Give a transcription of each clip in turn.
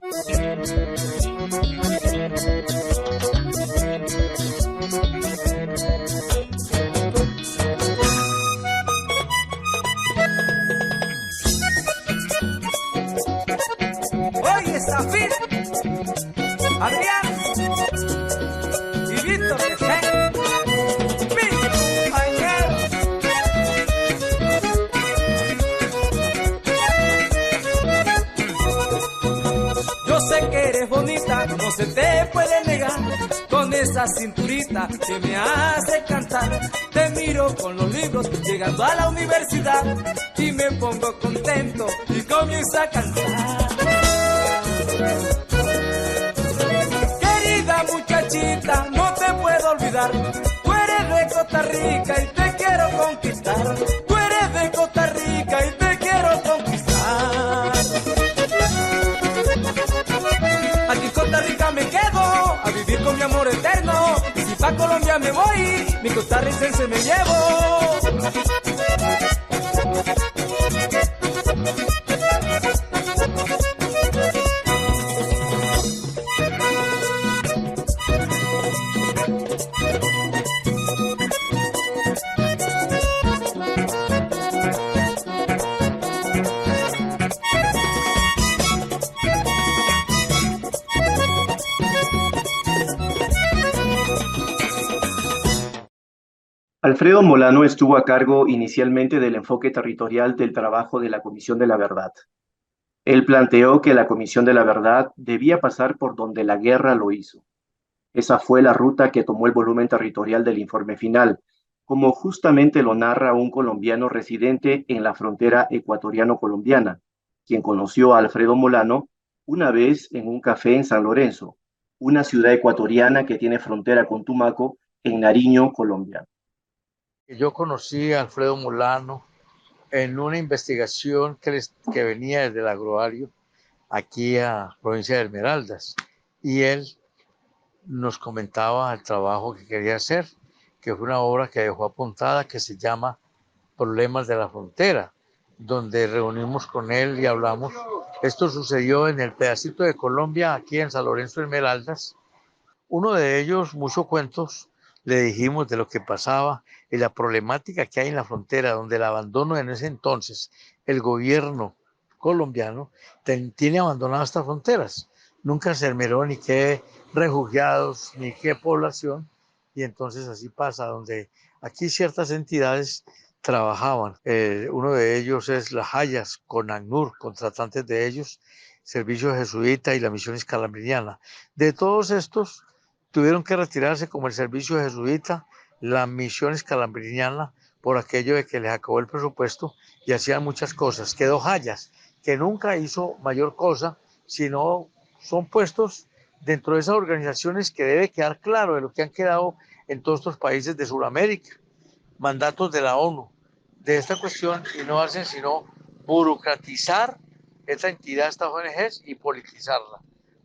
Oye, Zafir, Adrián y Víctor, yo sé que eres bonita, no se te puede negar. Con esa cinturita que me hace cantar, te miro con los libros llegando a la universidad y me pongo contento y comienzo a cantar. Querida muchachita, no te puedo olvidar. Tú eres de Costa Rica y te quiero conquistar. Tú eres de Costa Rica y te quiero conquistar. Aquí en Costa Rica me quedo a vivir con mi amor eterno. Si pa' Colombia me voy, mi costarricense me llevo. Alfredo Molano estuvo a cargo inicialmente del enfoque territorial del trabajo de la Comisión de la Verdad. Él planteó que la Comisión de la Verdad debía pasar por donde la guerra lo hizo. Esa fue la ruta que tomó el volumen territorial del informe final, como justamente lo narra un colombiano residente en la frontera ecuatoriano-colombiana, quien conoció a Alfredo Molano una vez en un café en San Lorenzo, una ciudad ecuatoriana que tiene frontera con Tumaco, en Nariño, Colombia. Yo conocí a Alfredo Molano en una investigación que venía desde el agroario aquí a provincia de Esmeraldas, y él nos comentaba el trabajo que quería hacer, que fue una obra que dejó apuntada que se llama Problemas de la Frontera, donde reunimos con él y hablamos. Esto sucedió en el pedacito de Colombia, aquí en San Lorenzo Esmeraldas. Uno de ellos, muchos cuentos, le dijimos de lo que pasaba y la problemática que hay en la frontera, donde el abandono en ese entonces, el gobierno colombiano tiene abandonadas estas fronteras. Nunca se esmeró ni qué refugiados, ni qué población, y entonces así pasa, donde aquí ciertas entidades trabajaban. Uno de ellos es las Hayas, con ACNUR, contratantes de ellos, Servicio Jesuita y la Misión Escalabriniana. De todos estos, tuvieron que retirarse, como el Servicio Jesuita, la Misión Escalabriniana, por aquello de que les acabó el presupuesto y hacían muchas cosas. Quedó Hayas, que nunca hizo mayor cosa, sino son puestos dentro de esas organizaciones que debe quedar claro de lo que han quedado en todos estos países de Sudamérica, mandatos de la ONU, de esta cuestión, y no hacen sino burocratizar esta entidad, estas ONGs, y politizarla,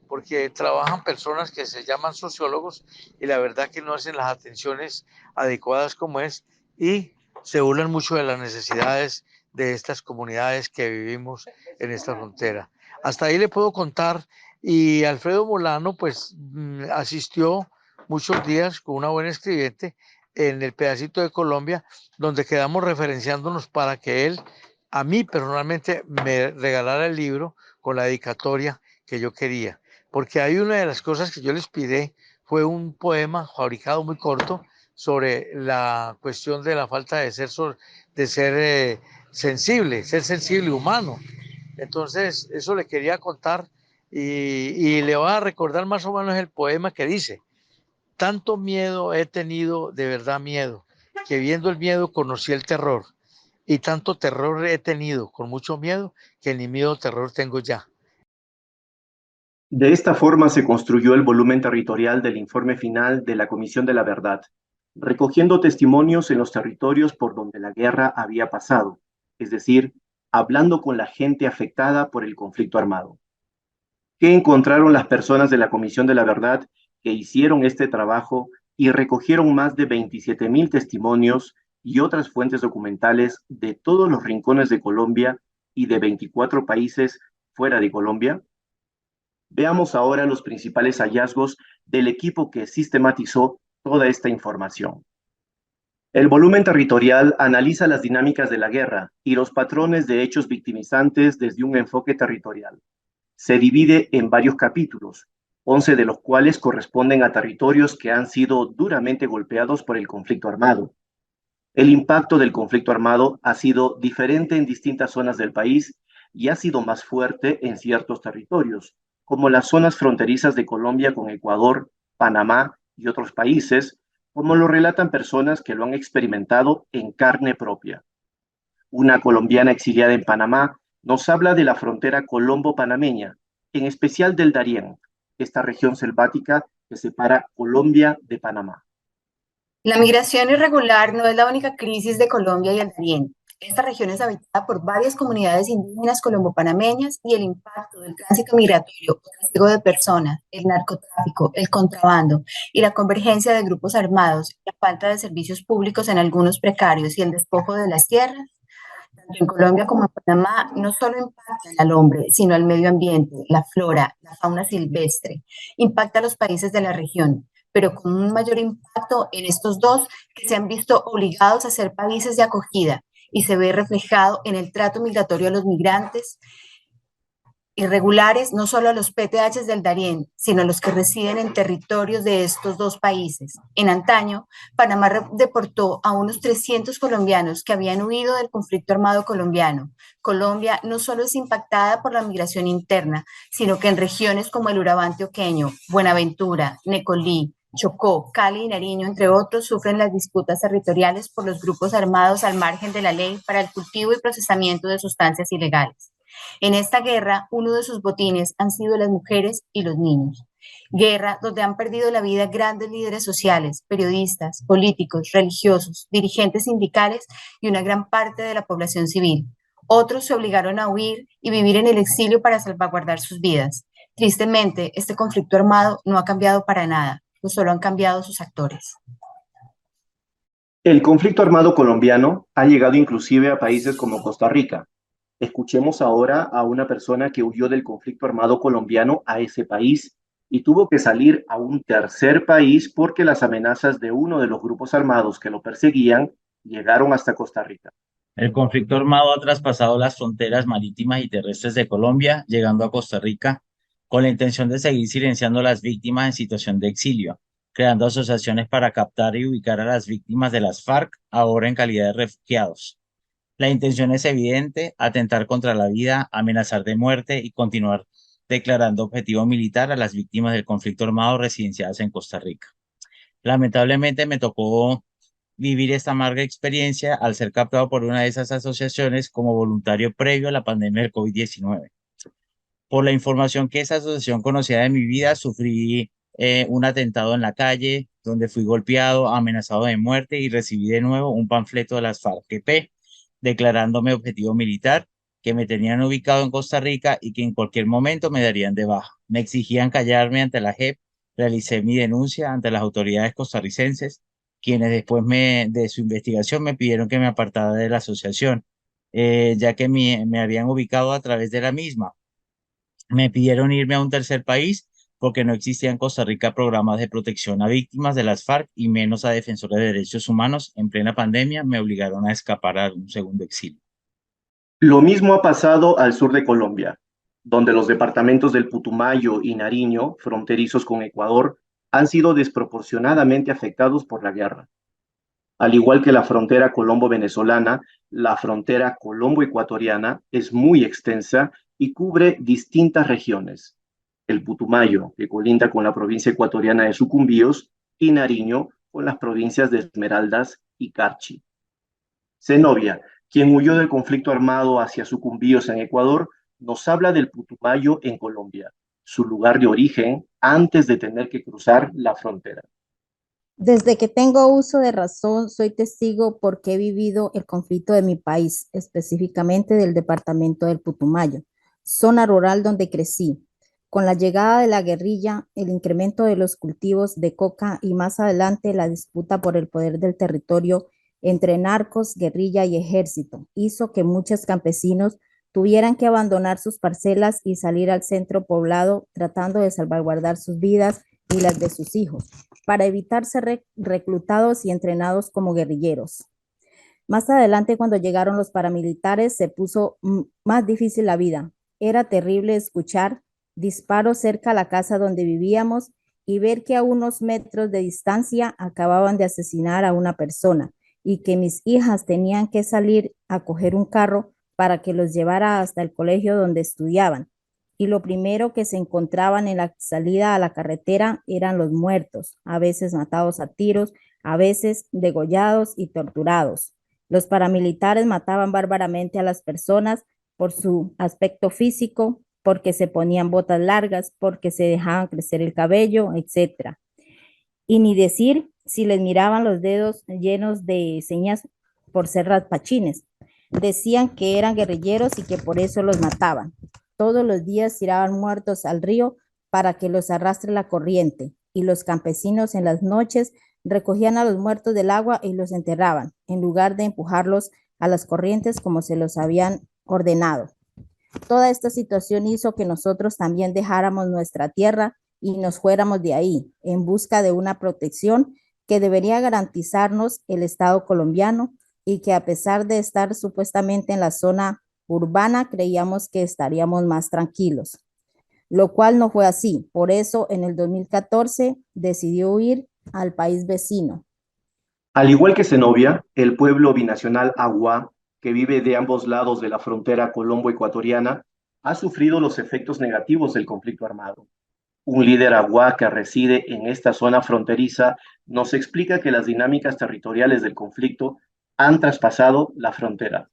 porque trabajan personas que se llaman sociólogos y la verdad que no hacen las atenciones adecuadas como es, y se burlan mucho de las necesidades de estas comunidades que vivimos en esta frontera. Hasta ahí le puedo contar. Y Alfredo Molano pues asistió muchos días con una buena escribiente en el pedacito de Colombia, donde quedamos referenciándonos para que él, a mí personalmente, me regalara el libro con la dedicatoria que yo quería. Porque hay una de las cosas que yo les pidí, fue un poema fabricado muy corto sobre la cuestión de la falta de ser sensible, humano. Entonces, eso le quería contar, y le voy a recordar más o menos el poema que dice: tanto miedo he tenido, de verdad miedo, que viendo el miedo conocí el terror, y tanto terror he tenido con mucho miedo, que ni miedo terror tengo ya. De esta forma se construyó el volumen territorial del informe final de la Comisión de la Verdad, recogiendo testimonios en los territorios por donde la guerra había pasado, es decir, hablando con la gente afectada por el conflicto armado. ¿Qué encontraron las personas de la Comisión de la Verdad que hicieron este trabajo y recogieron más de 27,000 testimonios y otras fuentes documentales de todos los rincones de Colombia y de 24 países fuera de Colombia? Veamos ahora los principales hallazgos del equipo que sistematizó toda esta información. El volumen territorial analiza las dinámicas de la guerra y los patrones de hechos victimizantes desde un enfoque territorial. Se divide en varios capítulos, 11 de los cuales corresponden a territorios que han sido duramente golpeados por el conflicto armado. El impacto del conflicto armado ha sido diferente en distintas zonas del país y ha sido más fuerte en ciertos territorios, como las zonas fronterizas de Colombia con Ecuador, Panamá y otros países, como lo relatan personas que lo han experimentado en carne propia. Una colombiana exiliada en Panamá nos habla de la frontera colombo-panameña, en especial del Darién, esta región selvática que separa Colombia de Panamá. La migración irregular no es la única crisis de Colombia y el Darién. Esta región es habitada por varias comunidades indígenas colombo-panameñas y el impacto del tránsito migratorio, el tráfico de personas, el narcotráfico, el contrabando y la convergencia de grupos armados, la falta de servicios públicos en algunos precarios y el despojo de las tierras, tanto en Colombia como en Panamá, no solo impactan al hombre, sino al medio ambiente, la flora, la fauna silvestre, impacta a los países de la región, pero con un mayor impacto en estos dos que se han visto obligados a ser países de acogida y se ve reflejado en el trato migratorio a los migrantes irregulares, no solo a los PTHs del Darién, sino a los que residen en territorios de estos dos países. En antaño, Panamá deportó a unos 300 colombianos que habían huido del conflicto armado colombiano. Colombia no solo es impactada por la migración interna, sino que en regiones como el Urabá antioqueño, Buenaventura, Necolí, Chocó, Cali y Nariño, entre otros, sufren las disputas territoriales por los grupos armados al margen de la ley para el cultivo y procesamiento de sustancias ilegales. En esta guerra, uno de sus botines han sido las mujeres y los niños. Guerra donde han perdido la vida grandes líderes sociales, periodistas, políticos, religiosos, dirigentes sindicales y una gran parte de la población civil. Otros se obligaron a huir y vivir en el exilio para salvaguardar sus vidas. Tristemente, este conflicto armado no ha cambiado para nada, pues solo han cambiado sus actores. El conflicto armado colombiano ha llegado inclusive a países como Costa Rica. Escuchemos ahora a una persona que huyó del conflicto armado colombiano a ese país y tuvo que salir a un tercer país porque las amenazas de uno de los grupos armados que lo perseguían llegaron hasta Costa Rica. El conflicto armado ha traspasado las fronteras marítimas y terrestres de Colombia, llegando a Costa Rica, con la intención de seguir silenciando a las víctimas en situación de exilio, creando asociaciones para captar y ubicar a las víctimas de las FARC, ahora en calidad de refugiados. La intención es evidente: atentar contra la vida, amenazar de muerte y continuar declarando objetivo militar a las víctimas del conflicto armado residenciadas en Costa Rica. Lamentablemente me tocó vivir esta amarga experiencia al ser captado por una de esas asociaciones como voluntario previo a la pandemia del COVID-19. Por la información que esa asociación conocía de mi vida, sufrí un atentado en la calle, donde fui golpeado, amenazado de muerte y recibí de nuevo un panfleto de las FARC-EP declarándome objetivo militar, que me tenían ubicado en Costa Rica y que en cualquier momento me darían de baja. Me exigían callarme ante la JEP, realicé mi denuncia ante las autoridades costarricenses, quienes después de su investigación me pidieron que me apartara de la asociación, ya que me habían ubicado a través de la misma. Me pidieron irme a un tercer país porque no existía en Costa Rica programas de protección a víctimas de las FARC y menos a defensores de derechos humanos. En plena pandemia me obligaron a escapar a un segundo exilio. Lo mismo ha pasado al sur de Colombia, donde los departamentos del Putumayo y Nariño, fronterizos con Ecuador, han sido desproporcionadamente afectados por la guerra. Al igual que la frontera colombo-venezolana, la frontera colombo-ecuatoriana es muy extensa y cubre distintas regiones. El Putumayo, que colinda con la provincia ecuatoriana de Sucumbíos, y Nariño, con las provincias de Esmeraldas y Carchi. Zenobia, quien huyó del conflicto armado hacia Sucumbíos en Ecuador, nos habla del Putumayo en Colombia, su lugar de origen antes de tener que cruzar la frontera. Desde que tengo uso de razón, soy testigo porque he vivido el conflicto de mi país, específicamente del departamento del Putumayo, zona rural donde crecí. Con la llegada de la guerrilla, el incremento de los cultivos de coca y más adelante la disputa por el poder del territorio entre narcos, guerrilla y ejército hizo que muchos campesinos tuvieran que abandonar sus parcelas y salir al centro poblado tratando de salvaguardar sus vidas y las de sus hijos, para evitar ser reclutados y entrenados como guerrilleros. Más adelante, cuando llegaron los paramilitares, se puso más difícil la vida. Era terrible escuchar disparos cerca a la casa donde vivíamos y ver que a unos metros de distancia acababan de asesinar a una persona y que mis hijas tenían que salir a coger un carro para que los llevara hasta el colegio donde estudiaban. Y lo primero que se encontraban en la salida a la carretera eran los muertos, a veces matados a tiros, a veces degollados y torturados. Los paramilitares mataban bárbaramente a las personas por su aspecto físico, porque se ponían botas largas, porque se dejaban crecer el cabello, etc. Y ni decir si les miraban los dedos llenos de señas por ser raspachines. Decían que eran guerrilleros y que por eso los mataban. Todos los días tiraban muertos al río para que los arrastre la corriente, y los campesinos en las noches recogían a los muertos del agua y los enterraban, en lugar de empujarlos a las corrientes como se los habían ordenado. Toda esta situación hizo que nosotros también dejáramos nuestra tierra y nos fuéramos de ahí, en busca de una protección que debería garantizarnos el Estado colombiano y que, a pesar de estar supuestamente en la zona urbana, creíamos que estaríamos más tranquilos, lo cual no fue así. Por eso, en el 2014 decidió huir al país vecino. Al igual que Zenobia, el pueblo binacional Agua, que vive de ambos lados de la frontera colombo-ecuatoriana, ha sufrido los efectos negativos del conflicto armado. Un líder Agua que reside en esta zona fronteriza nos explica que las dinámicas territoriales del conflicto han traspasado la frontera.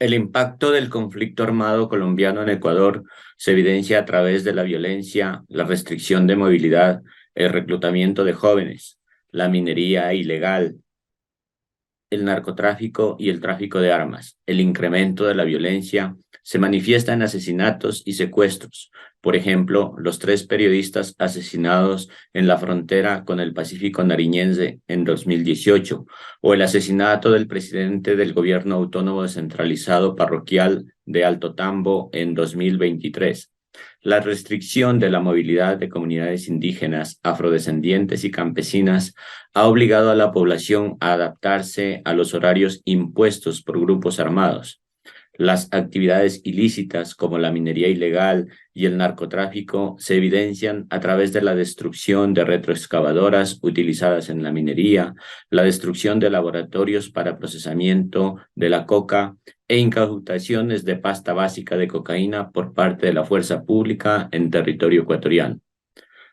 El impacto del conflicto armado colombiano en Ecuador se evidencia a través de la violencia, la restricción de movilidad, el reclutamiento de jóvenes, la minería ilegal, el narcotráfico y el tráfico de armas. El incremento de la violencia se manifiesta en asesinatos y secuestros. Por ejemplo, los 3 periodistas asesinados en la frontera con el Pacífico Nariñense en 2018, o el asesinato del presidente del Gobierno Autónomo Descentralizado Parroquial de Alto Tambo en 2023. La restricción de la movilidad de comunidades indígenas, afrodescendientes y campesinas ha obligado a la población a adaptarse a los horarios impuestos por grupos armados. Las actividades ilícitas como la minería ilegal y el narcotráfico se evidencian a través de la destrucción de retroexcavadoras utilizadas en la minería, la destrucción de laboratorios para procesamiento de la coca e incautaciones de pasta básica de cocaína por parte de la fuerza pública en territorio ecuatoriano.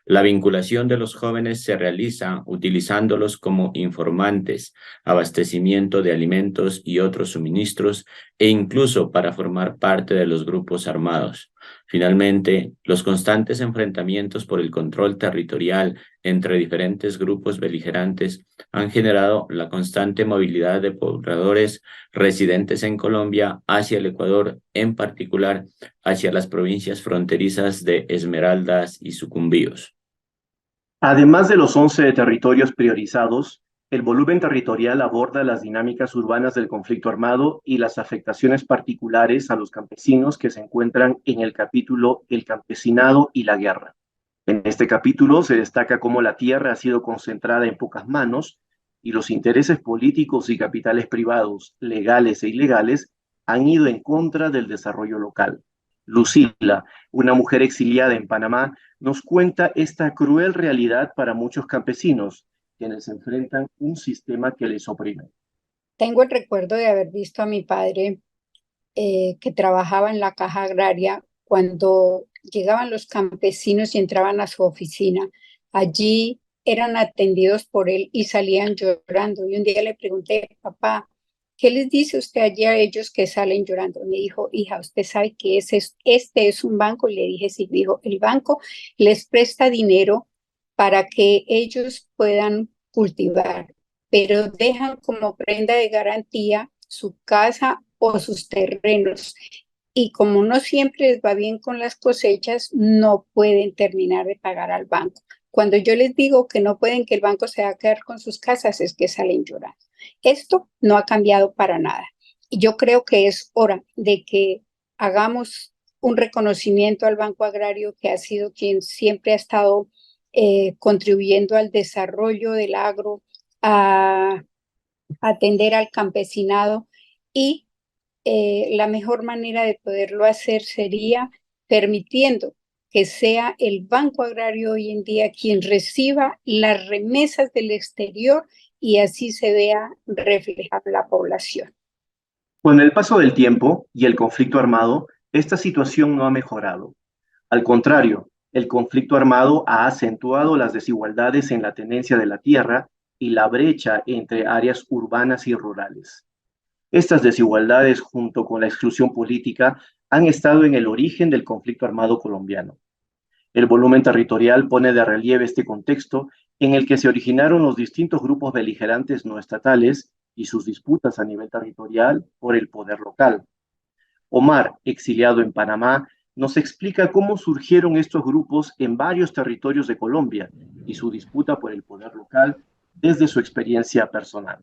La vinculación de los jóvenes se realiza utilizándolos como informantes, abastecimiento de alimentos y otros suministros, e incluso para formar parte de los grupos armados. Finalmente, los constantes enfrentamientos por el control territorial entre diferentes grupos beligerantes han generado la constante movilidad de pobladores residentes en Colombia hacia el Ecuador, en particular hacia las provincias fronterizas de Esmeraldas y Sucumbíos. Además de los 11 territorios priorizados, el volumen territorial aborda las dinámicas urbanas del conflicto armado y las afectaciones particulares a los campesinos que se encuentran en el capítulo El campesinado y la guerra. En este capítulo se destaca cómo la tierra ha sido concentrada en pocas manos y los intereses políticos y capitales privados, legales e ilegales, han ido en contra del desarrollo local. Lucila, una mujer exiliada en Panamá, nos cuenta esta cruel realidad para muchos campesinos, quienes enfrentan un sistema que les oprime. Tengo el recuerdo de haber visto a mi padre que trabajaba en la caja agraria cuando llegaban los campesinos y entraban a su oficina. Allí eran atendidos por él y salían llorando. Y un día le pregunté, papá, ¿qué les dice usted allí a ellos que salen llorando? Me dijo, hija, ¿usted sabe que este es un banco? Y le dije, sí. Dijo, el banco les presta dinero para que ellos puedan cultivar, pero dejan como prenda de garantía su casa o sus terrenos. Y como no siempre les va bien con las cosechas, no pueden terminar de pagar al banco. Cuando yo les digo que no pueden, que el banco se va a quedar con sus casas, es que salen llorando. Esto no ha cambiado para nada. Y yo creo que es hora de que hagamos un reconocimiento al Banco Agrario, que ha sido quien siempre ha estado contribuyendo al desarrollo del agro, a atender al campesinado, y la mejor manera de poderlo hacer sería permitiendo que sea el Banco Agrario hoy en día quien reciba las remesas del exterior y así se vea reflejada la población. Con el paso del tiempo y el conflicto armado, esta situación no ha mejorado. Al contrario, el conflicto armado ha acentuado las desigualdades en la tenencia de la tierra y la brecha entre áreas urbanas y rurales. Estas desigualdades, junto con la exclusión política, han estado en el origen del conflicto armado colombiano. El volumen territorial pone de relieve este contexto en el que se originaron los distintos grupos beligerantes no estatales y sus disputas a nivel territorial por el poder local. Omar, exiliado en Panamá, nos explica cómo surgieron estos grupos en varios territorios de Colombia y su disputa por el poder local desde su experiencia personal.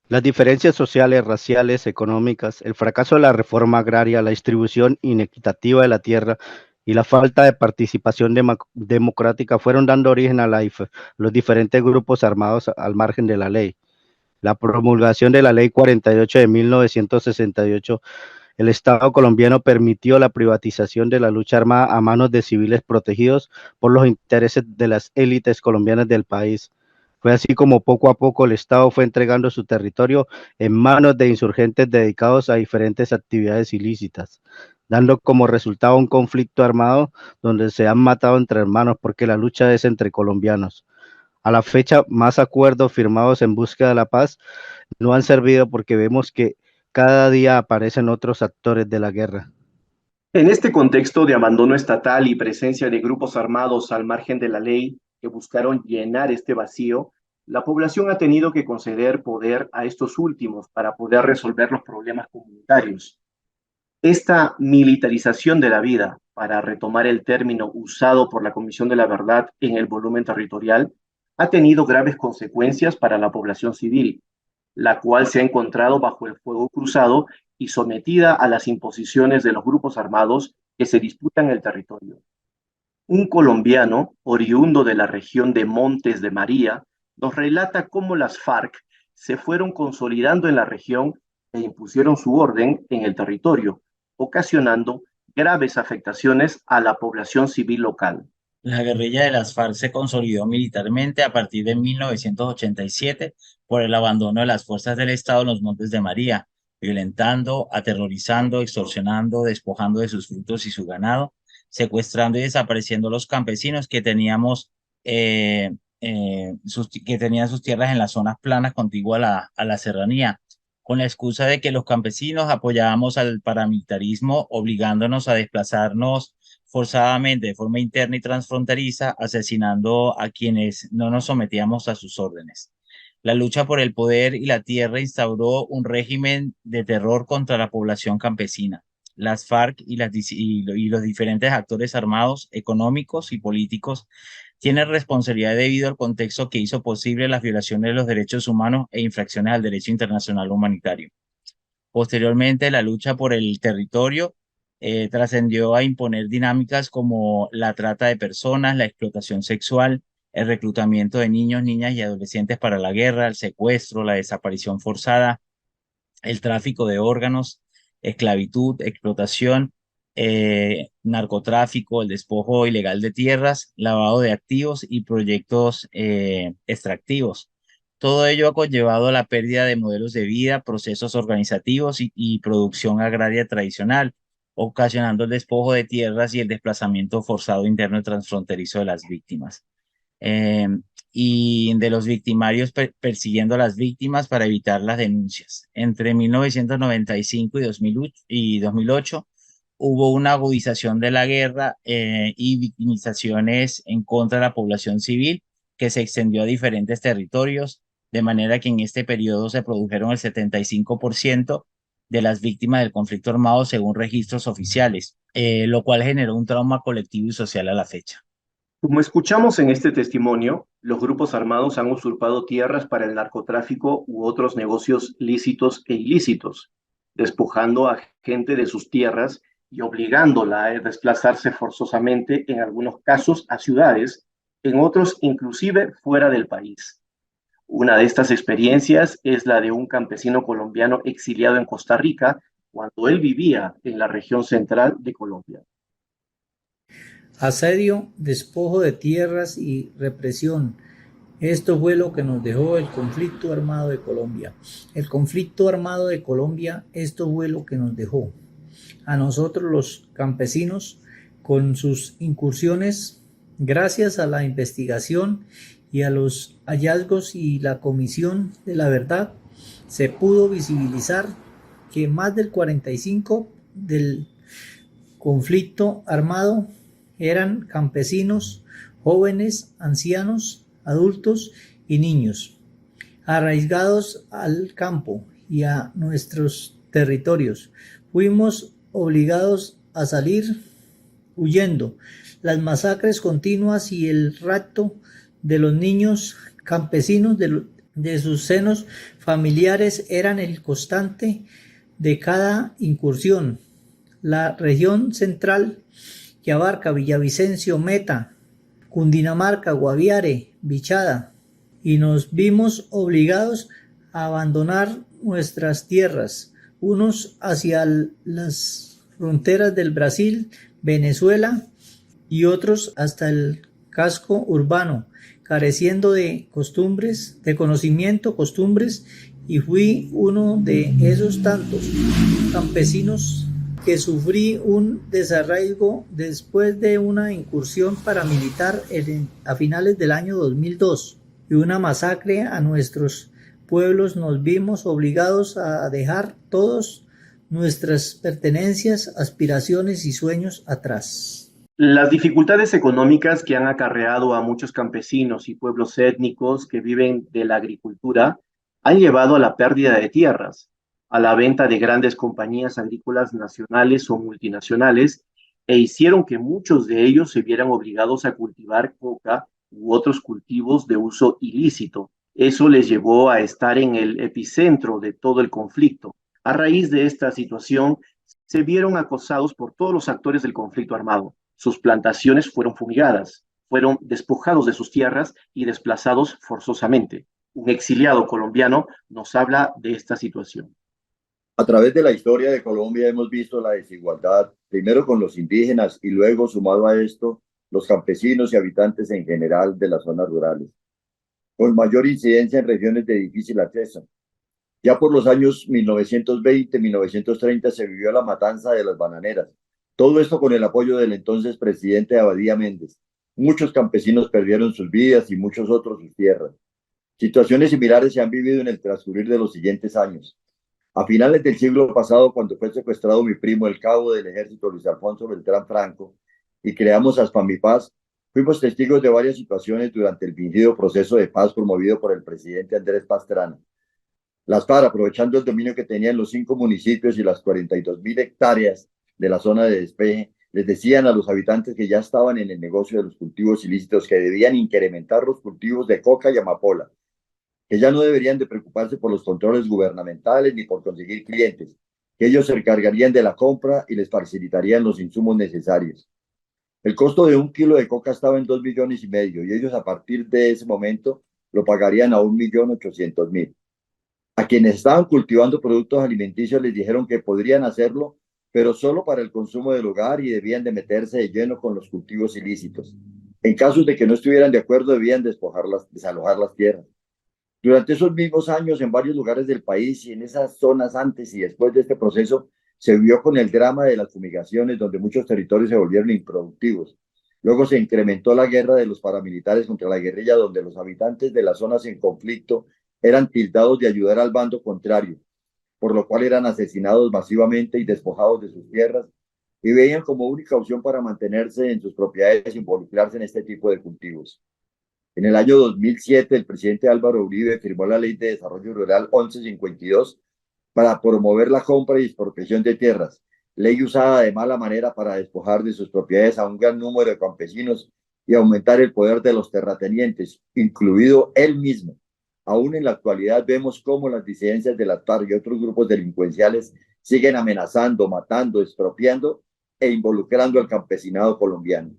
Las diferencias sociales, raciales, económicas, el fracaso de la reforma agraria, la distribución inequitativa de la tierra y la falta de participación democrática fueron dando origen a los diferentes grupos armados al margen de la ley. La promulgación de la Ley 48 de 1968, el Estado colombiano permitió la privatización de la lucha armada a manos de civiles protegidos por los intereses de las élites colombianas del país. Fue así como poco a poco el Estado fue entregando su territorio en manos de insurgentes dedicados a diferentes actividades ilícitas, dando como resultado un conflicto armado donde se han matado entre hermanos porque la lucha es entre colombianos. A la fecha, más acuerdos firmados en búsqueda de la paz no han servido porque vemos que cada día aparecen otros actores de la guerra. En este contexto de abandono estatal y presencia de grupos armados al margen de la ley que buscaron llenar este vacío, la población ha tenido que conceder poder a estos últimos para poder resolver los problemas comunitarios. Esta militarización de la vida, para retomar el término usado por la Comisión de la Verdad en el volumen territorial, ha tenido graves consecuencias para la población civil, la cual se ha encontrado bajo el fuego cruzado y sometida a las imposiciones de los grupos armados que se disputan el territorio. Un colombiano, oriundo de la región de Montes de María, nos relata cómo las FARC se fueron consolidando en la región e impusieron su orden en el territorio, ocasionando graves afectaciones a la población civil local. La guerrilla de las FARC se consolidó militarmente a partir de 1987 por el abandono de las fuerzas del Estado en los Montes de María, violentando, aterrorizando, extorsionando, despojando de sus frutos y su ganado, secuestrando y desapareciendo a los campesinos que tenían sus tierras en las zonas planas contiguas a la serranía, con la excusa de que los campesinos apoyábamos al paramilitarismo, obligándonos a desplazarnos forzadamente de forma interna y transfronteriza, asesinando a quienes no nos sometíamos a sus órdenes. La lucha por el poder y la tierra instauró un régimen de terror contra la población campesina. Las FARC y los diferentes actores armados, económicos y políticos tienen responsabilidad debido al contexto que hizo posible las violaciones de los derechos humanos e infracciones al derecho internacional humanitario. Posteriormente, la lucha por el territorio trascendió a imponer dinámicas como la trata de personas, la explotación sexual, el reclutamiento de niños, niñas y adolescentes para la guerra, el secuestro, la desaparición forzada, el tráfico de órganos, esclavitud, explotación, narcotráfico, el despojo ilegal de tierras, lavado de activos y proyectos extractivos. Todo ello ha conllevado a la pérdida de modelos de vida, procesos organizativos y producción agraria tradicional, ocasionando el despojo de tierras y el desplazamiento forzado interno y transfronterizo de las víctimas. Y de los victimarios persiguiendo a las víctimas para evitar las denuncias. Entre 1995 y 2008 hubo una agudización de la guerra y victimizaciones en contra de la población civil que se extendió a diferentes territorios, de manera que en este periodo se produjeron el 75% de las víctimas del conflicto armado según registros oficiales, lo cual generó un trauma colectivo y social a la fecha. Como escuchamos en este testimonio, los grupos armados han usurpado tierras para el narcotráfico u otros negocios lícitos e ilícitos, despojando a gente de sus tierras y obligándola a desplazarse forzosamente, en algunos casos a ciudades, en otros inclusive fuera del país. Una de estas experiencias es la de un campesino colombiano exiliado en Costa Rica cuando él vivía en la región central de Colombia. Asedio, despojo de tierras y represión. Esto fue lo que nos dejó el conflicto armado de Colombia. El conflicto armado de Colombia, esto fue lo que nos dejó. A nosotros los campesinos, con sus incursiones, gracias a la investigación y a los hallazgos y la Comisión de la Verdad, se pudo visibilizar que más del 45% del conflicto armado eran campesinos, jóvenes, ancianos, adultos y niños, arraigados al campo y a nuestros territorios. Fuimos obligados a salir huyendo. Las masacres continuas y el rapto de los niños campesinos de sus senos familiares eran el constante de cada incursión. La región central, que abarca Villavicencio, Meta, Cundinamarca, Guaviare, Bichada, y nos vimos obligados a abandonar nuestras tierras, unos hacia las fronteras del Brasil, Venezuela, y otros hasta el casco urbano, careciendo de costumbres, de conocimiento, costumbres, y fui uno de esos tantos campesinos que sufrí un desarraigo después de una incursión paramilitar a finales del año 2002 y una masacre a nuestros pueblos. Nos vimos obligados a dejar todas nuestras pertenencias, aspiraciones y sueños atrás. Las dificultades económicas que han acarreado a muchos campesinos y pueblos étnicos que viven de la agricultura han llevado a la pérdida de tierras, a la venta de grandes compañías agrícolas nacionales o multinacionales, e hicieron que muchos de ellos se vieran obligados a cultivar coca u otros cultivos de uso ilícito. Eso les llevó a estar en el epicentro de todo el conflicto. A raíz de esta situación, se vieron acosados por todos los actores del conflicto armado. Sus plantaciones fueron fumigadas, fueron despojados de sus tierras y desplazados forzosamente. Un exiliado colombiano nos habla de esta situación. A través de la historia de Colombia hemos visto la desigualdad, primero con los indígenas y luego, sumado a esto, los campesinos y habitantes en general de las zonas rurales, con mayor incidencia en regiones de difícil acceso. Ya por los años 1920-1930 se vivió la matanza de las bananeras. Todo esto con el apoyo del entonces presidente Abadía Méndez. Muchos campesinos perdieron sus vidas y muchos otros sus tierras. Situaciones similares se han vivido en el transcurrir de los siguientes años. A finales del siglo pasado, cuando fue secuestrado mi primo, el cabo del ejército Luis Alfonso Beltrán Franco, y creamos Aspamipaz, fuimos testigos de varias situaciones durante el fingido proceso de paz promovido por el presidente Andrés Pastrana. Las FARC, aprovechando el dominio que tenían los 5 municipios y las 42.000 hectáreas de la zona de despeje, les decían a los habitantes que ya estaban en el negocio de los cultivos ilícitos que debían incrementar los cultivos de coca y amapola, que ya no deberían de preocuparse por los controles gubernamentales ni por conseguir clientes, que ellos se encargarían de la compra y les facilitarían los insumos necesarios. El costo de 1 kilo de coca estaba en 2,5 millones y ellos a partir de ese momento lo pagarían a 1,800,000. A quienes estaban cultivando productos alimenticios les dijeron que podrían hacerlo, pero solo para el consumo del hogar y debían de meterse de lleno con los cultivos ilícitos. En casos de que no estuvieran de acuerdo, debían desalojar las tierras. Durante esos mismos años, en varios lugares del país y en esas zonas antes y después de este proceso, se vio con el drama de las fumigaciones, donde muchos territorios se volvieron improductivos. Luego se incrementó la guerra de los paramilitares contra la guerrilla, donde los habitantes de las zonas en conflicto eran tildados de ayudar al bando contrario, por lo cual eran asesinados masivamente y despojados de sus tierras, y veían como única opción para mantenerse en sus propiedades involucrarse en este tipo de cultivos. En el año 2007, el presidente Álvaro Uribe firmó la Ley de Desarrollo Rural 1152 para promover la compra y expropiación de tierras, ley usada de mala manera para despojar de sus propiedades a un gran número de campesinos y aumentar el poder de los terratenientes, incluido él mismo. Aún en la actualidad vemos cómo las disidencias de las FARC y otros grupos delincuenciales siguen amenazando, matando, expropiando e involucrando al campesinado colombiano.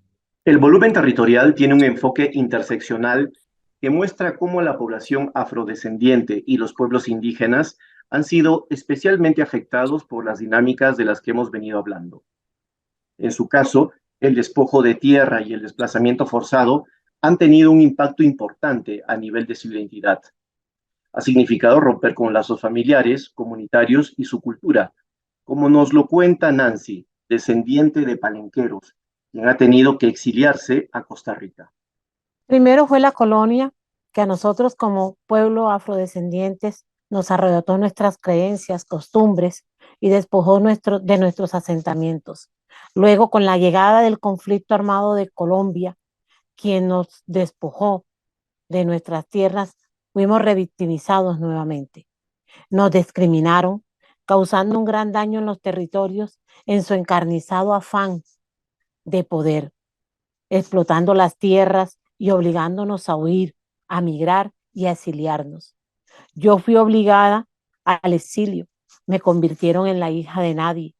El volumen territorial tiene un enfoque interseccional que muestra cómo la población afrodescendiente y los pueblos indígenas han sido especialmente afectados por las dinámicas de las que hemos venido hablando. En su caso, el despojo de tierra y el desplazamiento forzado han tenido un impacto importante a nivel de su identidad. Ha significado romper con lazos familiares, comunitarios y su cultura, como nos lo cuenta Nancy, descendiente de palenqueros, quien ha tenido que exiliarse a Costa Rica. Primero fue la colonia, que a nosotros como pueblo afrodescendientes nos arrebató nuestras creencias, costumbres y despojó de nuestros asentamientos. Luego, con la llegada del conflicto armado de Colombia, quien nos despojó de nuestras tierras, fuimos revictimizados nuevamente. Nos discriminaron, causando un gran daño en los territorios en su encarnizado afán de poder, explotando las tierras y obligándonos a huir, a migrar y a exiliarnos. Yo fui obligada al exilio, me convirtieron en la hija de nadie,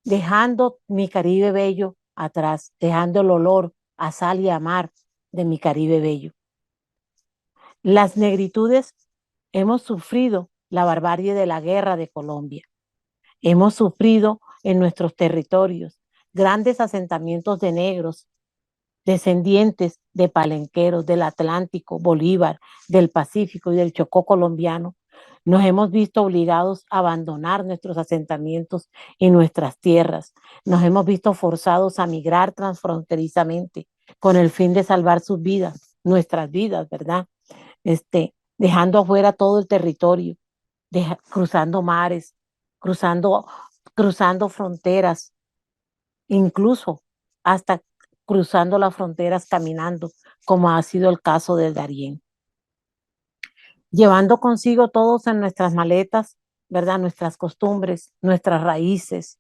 dejando mi Caribe bello atrás, dejando el olor a sal y a mar de mi Caribe bello. Las negritudes hemos sufrido la barbarie de la guerra de Colombia. Hemos sufrido en nuestros territorios grandes asentamientos de negros, descendientes de palenqueros del Atlántico, Bolívar, del Pacífico y del Chocó colombiano. Nos hemos visto obligados a abandonar nuestros asentamientos y nuestras tierras. Nos hemos visto forzados a migrar transfronterizamente con el fin de salvar sus vidas, nuestras vidas, ¿verdad? Dejando afuera todo el territorio, cruzando mares, cruzando fronteras, incluso hasta cruzando las fronteras caminando, como ha sido el caso del Darién. Llevando consigo todos en nuestras maletas, ¿verdad? Nuestras costumbres, nuestras raíces,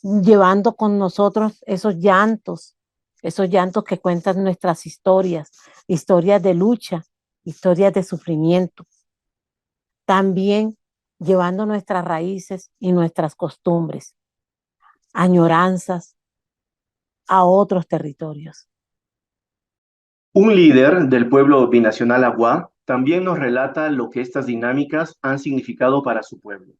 llevando con nosotros esos llantos que cuentan nuestras historias, historias de lucha, historias de sufrimiento. También llevando nuestras raíces y nuestras costumbres, añoranzas a otros territorios. Un líder del pueblo binacional Agua también nos relata lo que estas dinámicas han significado para su pueblo.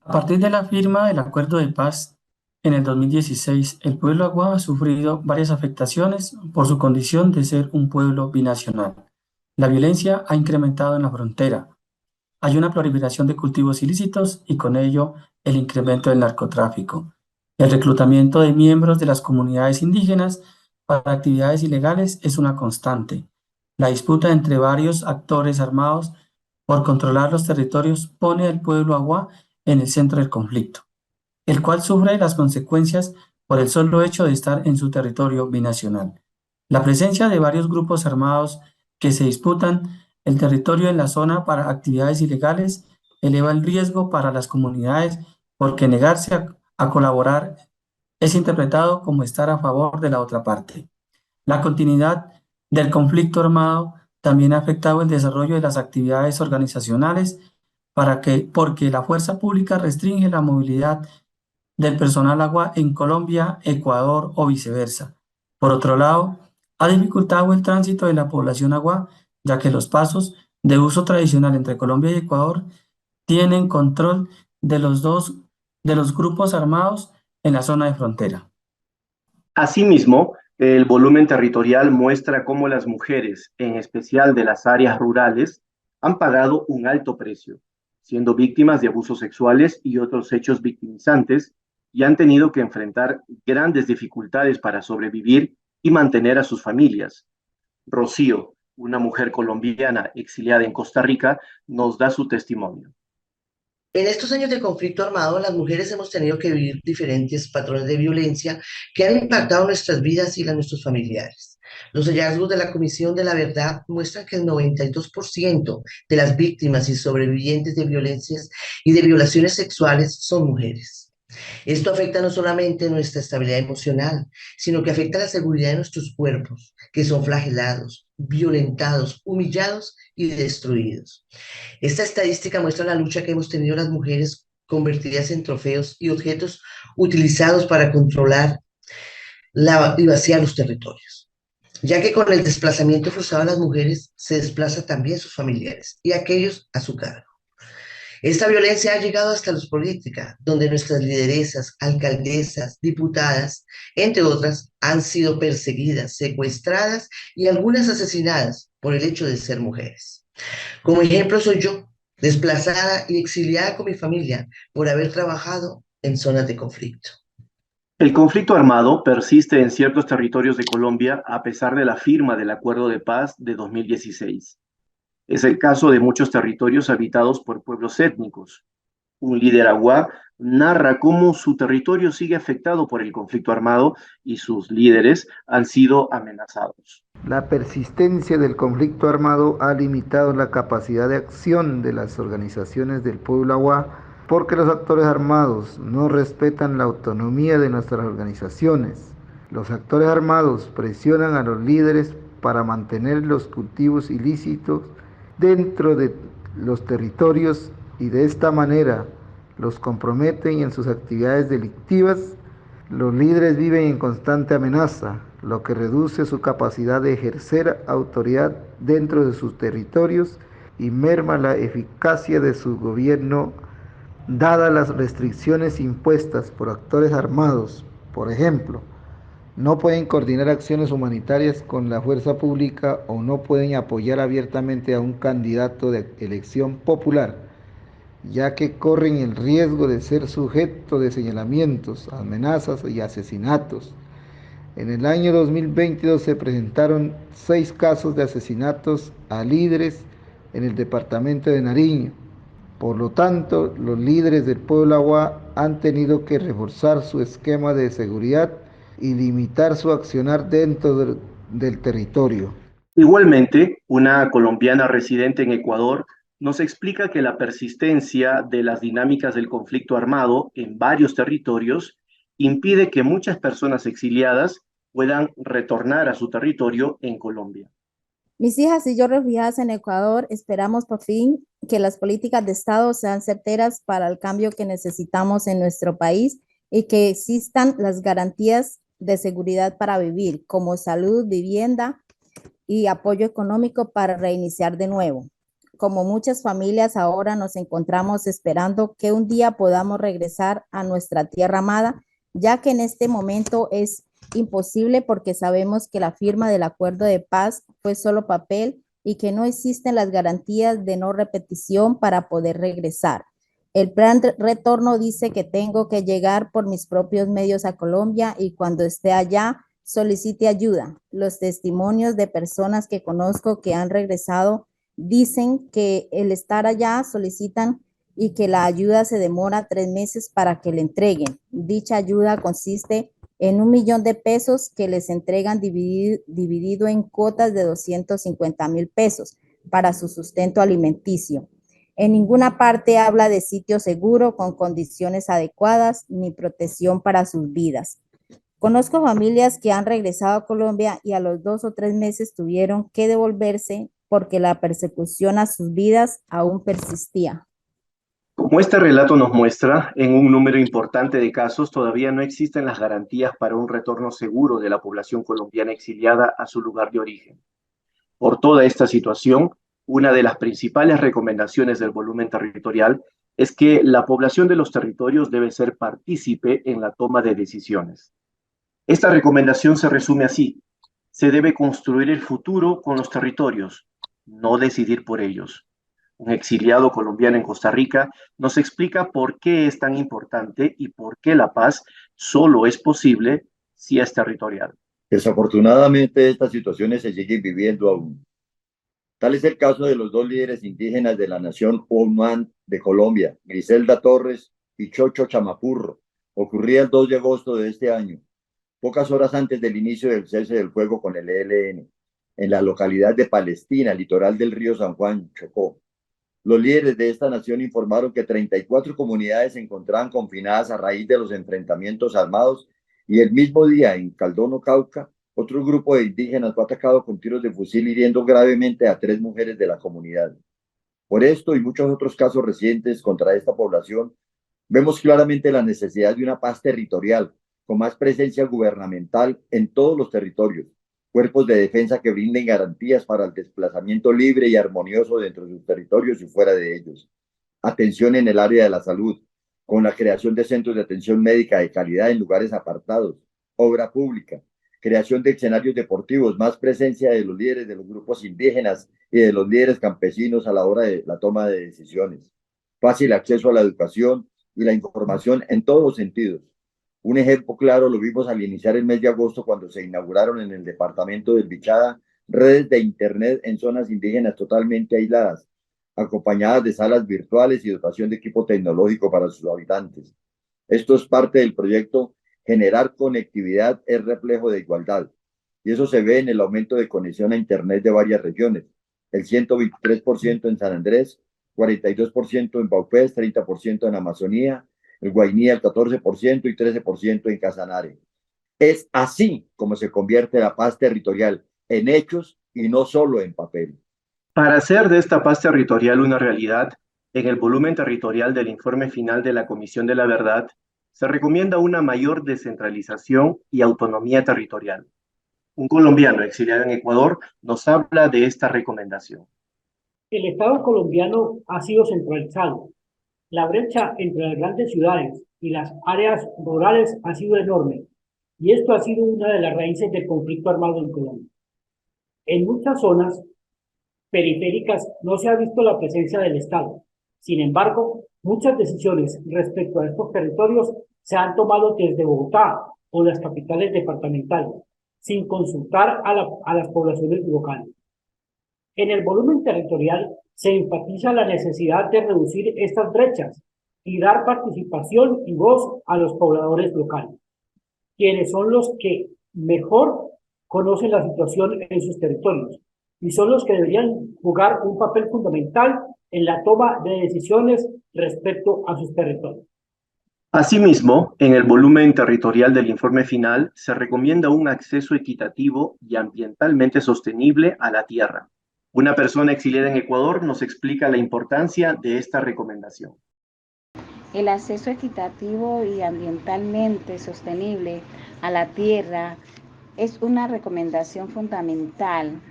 A partir de la firma del Acuerdo de Paz en el 2016, el pueblo Agua ha sufrido varias afectaciones por su condición de ser un pueblo binacional. La violencia ha incrementado en la frontera. Hay una proliferación de cultivos ilícitos y con ello el incremento del narcotráfico. El reclutamiento de miembros de las comunidades indígenas para actividades ilegales es una constante. La disputa entre varios actores armados por controlar los territorios pone al pueblo Agua en el centro del conflicto, el cual sufre las consecuencias por el solo hecho de estar en su territorio binacional. La presencia de varios grupos armados que se disputan el territorio en la zona para actividades ilegales eleva el riesgo para las comunidades porque negarse a colaborar es interpretado como estar a favor de la otra parte. La continuidad del conflicto armado también ha afectado el desarrollo de las actividades organizacionales porque la fuerza pública restringe la movilidad del personal Agua en Colombia, Ecuador o viceversa. Por otro lado, ha dificultado el tránsito de la población Agua, ya que los pasos de uso tradicional entre Colombia y Ecuador tienen control de los grupos armados en la zona de frontera. Asimismo, el volumen territorial muestra cómo las mujeres, en especial de las áreas rurales, han pagado un alto precio, siendo víctimas de abusos sexuales y otros hechos victimizantes, y han tenido que enfrentar grandes dificultades para sobrevivir y mantener a sus familias. Rocío, una mujer colombiana exiliada en Costa Rica, nos da su testimonio. En estos años de conflicto armado, las mujeres hemos tenido que vivir diferentes patrones de violencia que han impactado nuestras vidas y las de nuestros familiares. Los hallazgos de la Comisión de la Verdad muestran que el 92% de las víctimas y sobrevivientes de violencias y de violaciones sexuales son mujeres. Esto afecta no solamente nuestra estabilidad emocional, sino que afecta la seguridad de nuestros cuerpos, que son flagelados, violentados, humillados y destruidos. Esta estadística muestra la lucha que hemos tenido las mujeres convertidas en trofeos y objetos utilizados para controlar y vaciar los territorios, ya que con el desplazamiento forzado de las mujeres se desplaza también sus familiares y aquellos a su cargo. Esta violencia ha llegado hasta los políticos, donde nuestras lideresas, alcaldesas, diputadas, entre otras, han sido perseguidas, secuestradas y algunas asesinadas por el hecho de ser mujeres. Como ejemplo soy yo, desplazada y exiliada con mi familia por haber trabajado en zonas de conflicto. El conflicto armado persiste en ciertos territorios de Colombia a pesar de la firma del Acuerdo de Paz de 2016. Es el caso de muchos territorios habitados por pueblos étnicos. Un líder aguá narra cómo su territorio sigue afectado por el conflicto armado y sus líderes han sido amenazados. La persistencia del conflicto armado ha limitado la capacidad de acción de las organizaciones del pueblo aguá porque los actores armados no respetan la autonomía de nuestras organizaciones. Los actores armados presionan a los líderes para mantener los cultivos ilícitos dentro de los territorios y de esta manera los comprometen en sus actividades delictivas. Los líderes viven en constante amenaza, lo que reduce su capacidad de ejercer autoridad dentro de sus territorios y merma la eficacia de su gobierno, dadas las restricciones impuestas por actores armados. Por ejemplo, no pueden coordinar acciones humanitarias con la fuerza pública o no pueden apoyar abiertamente a un candidato de elección popular, ya que corren el riesgo de ser sujeto de señalamientos, amenazas y asesinatos. En el año 2022 se presentaron 6 casos de asesinatos a líderes en el departamento de Nariño. Por lo tanto, los líderes del pueblo aguá han tenido que reforzar su esquema de seguridad y limitar su accionar dentro del territorio. Igualmente, una colombiana residente en Ecuador nos explica que la persistencia de las dinámicas del conflicto armado en varios territorios impide que muchas personas exiliadas puedan retornar a su territorio en Colombia. Mis hijas y yo refugiadas en Ecuador esperamos por fin que las políticas de Estado sean certeras para el cambio que necesitamos en nuestro país y que existan las garantías de seguridad para vivir, como salud, vivienda y apoyo económico para reiniciar de nuevo. Como muchas familias ahora nos encontramos esperando que un día podamos regresar a nuestra tierra amada, ya que en este momento es imposible porque sabemos que la firma del acuerdo de paz fue solo papel y que no existen las garantías de no repetición para poder regresar. El plan de retorno dice que tengo que llegar por mis propios medios a Colombia y cuando esté allá solicite ayuda. Los testimonios de personas que conozco que han regresado dicen que el estar allá solicitan y que la ayuda se demora 3 meses para que le entreguen. Dicha ayuda consiste en 1 millón de pesos que les entregan dividido en cuotas de 250,000 pesos para su sustento alimenticio. En ninguna parte habla de sitio seguro con condiciones adecuadas ni protección para sus vidas. Conozco familias que han regresado a Colombia y a los 2 o 3 meses tuvieron que devolverse porque la persecución a sus vidas aún persistía. Como este relato nos muestra, en un número importante de casos todavía no existen las garantías para un retorno seguro de la población colombiana exiliada a su lugar de origen. Por toda esta situación, una de las principales recomendaciones del volumen territorial es que la población de los territorios debe ser partícipe en la toma de decisiones. Esta recomendación se resume así: se debe construir el futuro con los territorios, no decidir por ellos. Un exiliado colombiano en Costa Rica nos explica por qué es tan importante y por qué la paz solo es posible si es territorial. Desafortunadamente, estas situaciones se siguen viviendo aún. Tal es el caso de los 2 líderes indígenas de la nación Oman de Colombia, Griselda Torres y Chocho Chamapurro. Ocurría el 2 de agosto de este año, pocas horas antes del inicio del cese del fuego con el ELN, en la localidad de Palestina, litoral del río San Juan, Chocó. Los líderes de esta nación informaron que 34 comunidades se encontraban confinadas a raíz de los enfrentamientos armados y el mismo día en Caldono, Cauca, otro grupo de indígenas fue atacado con tiros de fusil hiriendo gravemente a 3 mujeres de la comunidad. Por esto y muchos otros casos recientes contra esta población, Vemos claramente la necesidad de una paz territorial, con más presencia gubernamental en todos los territorios, cuerpos de defensa que brinden garantías para el desplazamiento libre y armonioso dentro de sus territorios y fuera de ellos. Atención en el área de la salud, con la creación de centros de atención médica de calidad en lugares apartados, obra pública, creación de escenarios deportivos, más presencia de los líderes de los grupos indígenas y de los líderes campesinos a la hora de la toma de decisiones, fácil acceso a la educación y la información en todos los sentidos. Un ejemplo claro lo vimos al iniciar el mes de agosto cuando se inauguraron en el departamento del Bichada redes de internet en zonas indígenas totalmente aisladas, acompañadas de salas virtuales y dotación de equipo tecnológico para sus habitantes. Esto es parte del proyecto Generar Conectividad es Reflejo de Igualdad, y eso se ve en el aumento de conexión a internet de varias regiones, el 123% en San Andrés, 42% en Baupés, 30% en Amazonía, el Guainía el 14% y 13% en Casanare. Es así como se convierte la paz territorial en hechos y no solo en papel. Para hacer de esta paz territorial una realidad, en el volumen territorial del informe final de la Comisión de la Verdad, se recomienda una mayor descentralización y autonomía territorial. Un colombiano exiliado en Ecuador nos habla de esta recomendación. El Estado colombiano ha sido centralizado. La brecha entre las grandes ciudades y las áreas rurales ha sido enorme, y esto ha sido una de las raíces del conflicto armado en Colombia. En muchas zonas periféricas no se ha visto la presencia del Estado. Sin embargo, muchas decisiones respecto a estos territorios se han tomado desde Bogotá o las capitales departamentales, sin consultar a las poblaciones locales. En el volumen territorial se enfatiza la necesidad de reducir estas brechas y dar participación y voz a los pobladores locales, quienes son los que mejor conocen la situación en sus territorios y son los que deberían jugar un papel fundamental en la toma de decisiones respecto a sus territorios. Asimismo, en el volumen territorial del informe final se recomienda un acceso equitativo y ambientalmente sostenible a la tierra. Una persona exiliada en Ecuador nos explica la importancia de esta recomendación. El acceso equitativo y ambientalmente sostenible a la tierra es una recomendación fundamental,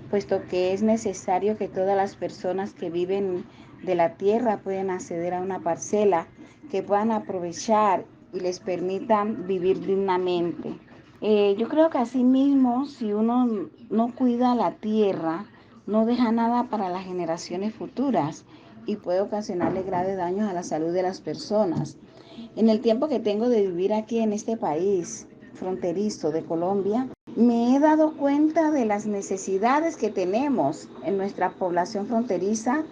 puesto que es necesario que todas las personas que viven de la tierra puedan acceder a una parcela que puedan aprovechar y les permitan vivir dignamente. Yo creo que asimismo, si uno no cuida la tierra, no deja nada para las generaciones futuras y puede ocasionarle graves daños a la salud de las personas. En el tiempo que tengo de vivir aquí en este país fronterizo de Colombia, me he dado cuenta de las necesidades que tenemos en nuestra población fronteriza.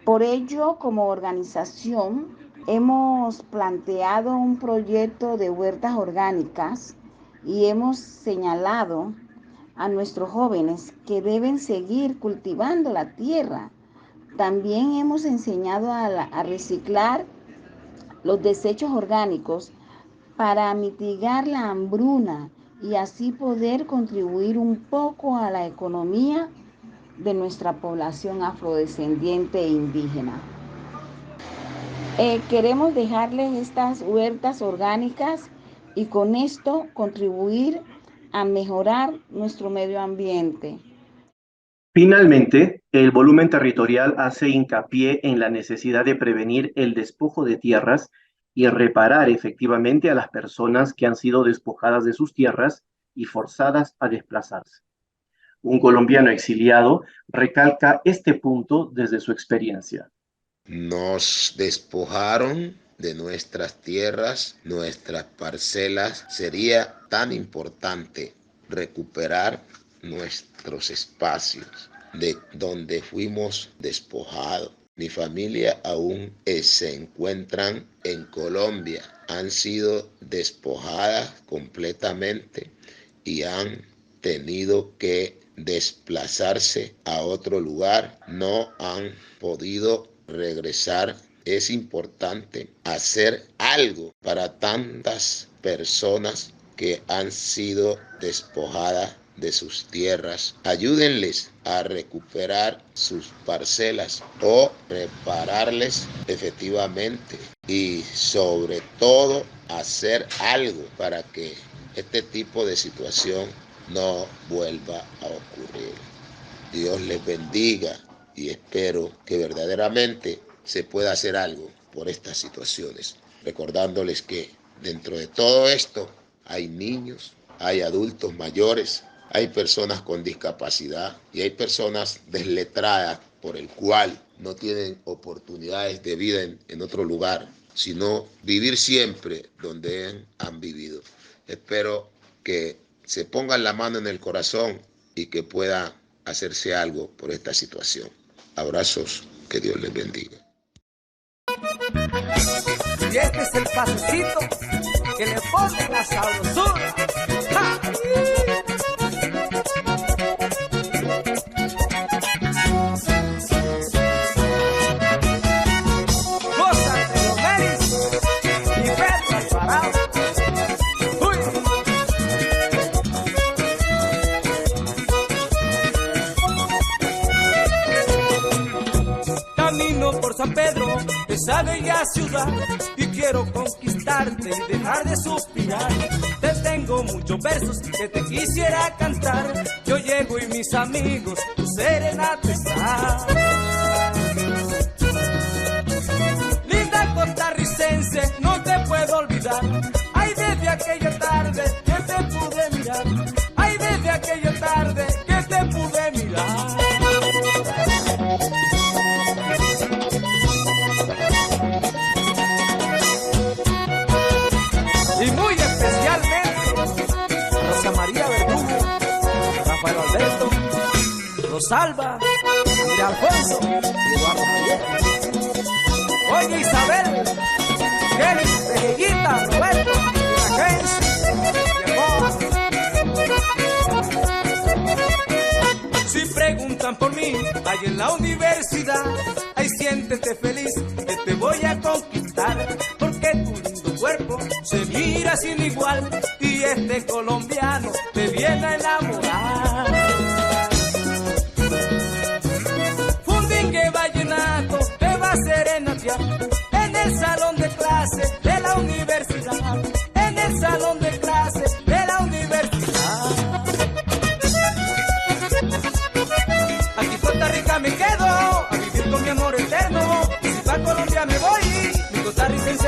Por ello, como organización, hemos planteado un proyecto de huertas orgánicas y hemos señalado a nuestros jóvenes que deben seguir cultivando la tierra. También hemos enseñado a reciclar los desechos orgánicos para mitigar la hambruna y así poder contribuir un poco a la economía de nuestra población afrodescendiente e indígena. Queremos dejarles estas huertas orgánicas y con esto contribuir a mejorar nuestro medio ambiente. Finalmente, el volumen territorial hace hincapié en la necesidad de prevenir el despojo de tierras y reparar efectivamente a las personas que han sido despojadas de sus tierras y forzadas a desplazarse. Un colombiano exiliado recalca este punto desde su experiencia. Nos despojaron de nuestras tierras, nuestras parcelas. Sería tan importante recuperar nuestros espacios de donde fuimos despojados. Mi familia aún se encuentran en Colombia. Han sido despojadas completamente y han tenido que desplazarse a otro lugar. No han podido regresar. Es importante hacer algo para tantas personas que han sido despojadas de sus tierras. Ayúdenles a recuperar sus parcelas o repararles efectivamente y sobre todo hacer algo para que este tipo de situación no vuelva a ocurrir. Dios les bendiga y espero que verdaderamente se pueda hacer algo por estas situaciones, recordándoles que dentro de todo esto hay niños, hay adultos mayores, hay personas con discapacidad y hay personas desletradas por el cual no tienen oportunidades de vida en otro lugar, sino vivir siempre donde han vivido. Espero que se pongan la mano en el corazón y que pueda hacerse algo por esta situación. Abrazos, que Dios les bendiga. Y este es el pasecito que le pone la sabrosura. ¡Ja! Por San Pedro, esa bella ciudad, y quiero conquistarte y dejar de suspirar. Te tengo muchos versos que te quisiera cantar. Yo llego y mis amigos, tu serenata está. Linda costarricense, no te puedo olvidar. Ay, desde aquella tarde que te pude mirar. Ay, desde aquella tarde que te pude mirar. Y muy especialmente Rosa María Verdugo, Rafael Alberto, Rosalba, Andrea Alfonso y Eduardo Javier. Oye Isabel, Kelly, Peguita, Roberto, si preguntan por mí, ahí en la universidad, ahí siéntete feliz, que te voy a conquistar, porque tu lindo cuerpo se mira sin igual, y este colombiano te viene a enamorar. Fundingue vallenato te va a serenatear, en el salón de clase de la universidad, en el salón de clase de la universidad. Aquí en Costa Rica me quedo, a vivir con mi amor eterno, y si pa' Colombia me voy, mi costarricense